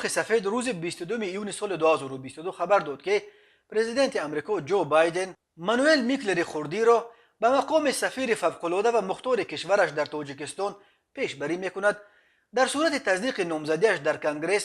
کاخ سفید روز 22 ایون سال 2022 خبر داد که پرزیدنت امریکا جو بایدن مانوئل میکلر خوردی را به مقام سفیر فوق‌العاده و مختار کشورش در تاجیکستان پیشبری میکند. در صورت تصدیق نامزدیش در کنگره،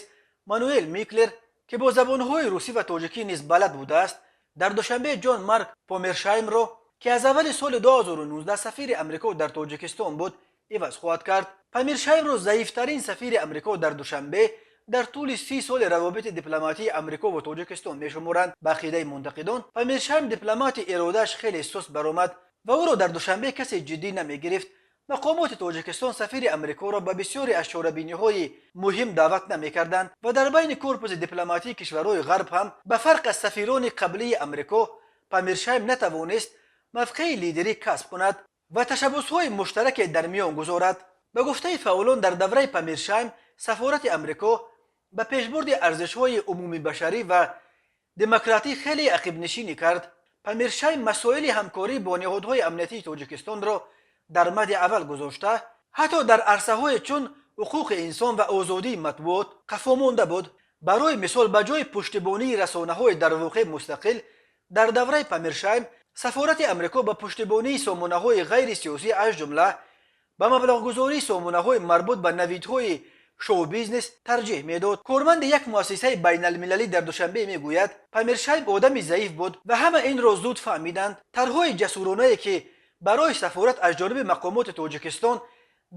مانوئل میکلر که با زبانهای روسی و تاجیکی نیز بلد بوده است، در دوشنبه جان مارک پامرشایم را که از اول سال 2019 سفیر امریکا در تاجیکستان بود عوض خواهد کرد. پامرشایم را ضعیفترین سفیر امریکا در دوشنبه در طول 30 سال روابط دیپلماتی امریکا و تاجیکستان میشمارند. به عقیده منتقدان، پامرشایم دیپلمات اراده‌اش خیلی سست برآمد و او را در دوشنبه کسی جدی نمیگرفت. مقامات تاجیکستان سفیر امریکا را به بسیاری از شورابینی‌های مهم دعوت نمی‌کردند و در بین کورپوس دیپلماتی کشورهای غرب هم به فرق از سفیران قبلی امریکا، پامرشایم نتوانست موقع لیدری کسب کند و تشبس‌های مشترک در میان گذارد. به گفته فعالان، در دوره پامرشایم سفارت امریکا به پیشبرد ارزش‌های عمومی بشری و دموکراتی خیلی عقب نشینی کرد. پامرشایم مسائل همکاری با نهادهای امنیتی تاجیکستان را در مد اول گذاشته، حتی در عرصه‌های چون حقوق انسان و آزادی مطبوعات خفا مانده بود. برای مثال، به جای پشتیبانی رسانه‌های در واقع مستقل، در دوره پامرشایم سفارت امریکا به پشتیبانی سامانه‌های غیر سیاسی از جمله به مبلغ‌گذاری سامانه‌های مربوط به نویدهای شو بیزنس ترجیح میداد. کارمند یک مؤسسه بین المللی در دوشنبه میگوید پامرشایم آدمی ضعیف بود و همه این را زود فهمیدند. طرح‌های جسورانه‌ای که برای سفارت از جانب مقامات تاجیکستان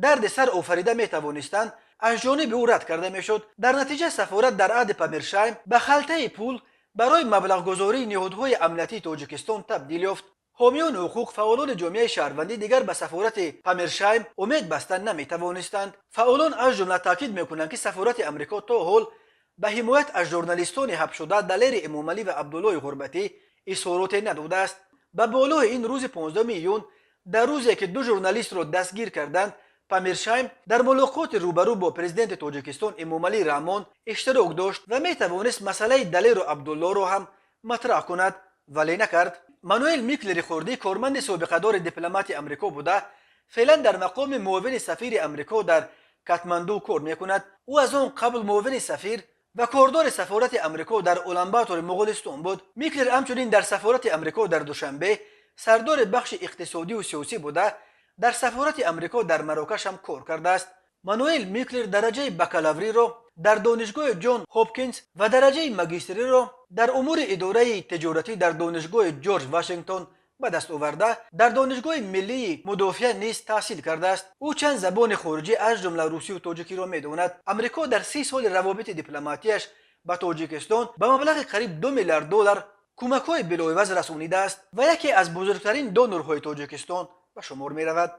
درد سر آفریده میتوانستند از جانب او رد کرده میشد. در نتیجه سفارت در عهد پامرشایم به خلطه پول برای مبلغ گذاری نهادهای امنیتی تاجیکستان تبدیل یافت. حامیان حقوق، فعالان جامعه شهروندی دیگر به سفارت پامرشایم امید بستن نمیتوانستند. فعالان از جمله تاکید میکنند که سفارت امریکا تا حال به حمایت از ژورنالیستان حبس شده دلیر امامعلی و عبدالله غربتی اظهارات نداده است. به بالای این روز 15 ایون، در روزی که دو ژورنالیست را دستگیر کردند، پامرشایم در ملاقات روبرو با پرزیدنت تاجیکستان امامعلی رحمان اشتراک داشت و میتوانست مسئله دلیر و عبدالله را هم مطرح کند، ولی نکرد. مانوئل میکلر خوردی کارمند سابقه دار دیپلمات امریکا بوده، فعلا در مقام معاون سفیر امریکا در کاتماندو کار میکند. او از آن قبل معاون سفیر و کاردار سفارت امریکا در اولانباتور مغولستان بود. میکلر همچنین در سفارت امریکا در دوشنبه سردار بخش اقتصادی و سیاسی بوده. در سفارت امریکا در مراکش هم کار کرده است. مانوئل میکلر درجه بکالوری را در دانشگاه جان هاپکینز و درجه ماجستری را در امور اداره تجارتی در دانشگاه جورج واشنگتن به دست آورده. در دانشگاه ملی مدافع نیز تحصیل کرده است. او چند زبان خارجی از جمله روسی و تاجیکی را میداند. امریکا در 30 سال روابط دیپلماتیش به تاجیکستان به مبلغ قریب 2 میلیارد دلار کمک‌های بلایوز رسانیده است و یکی از بزرگترین دونورهای تاجیکستان به شمار می‌رود.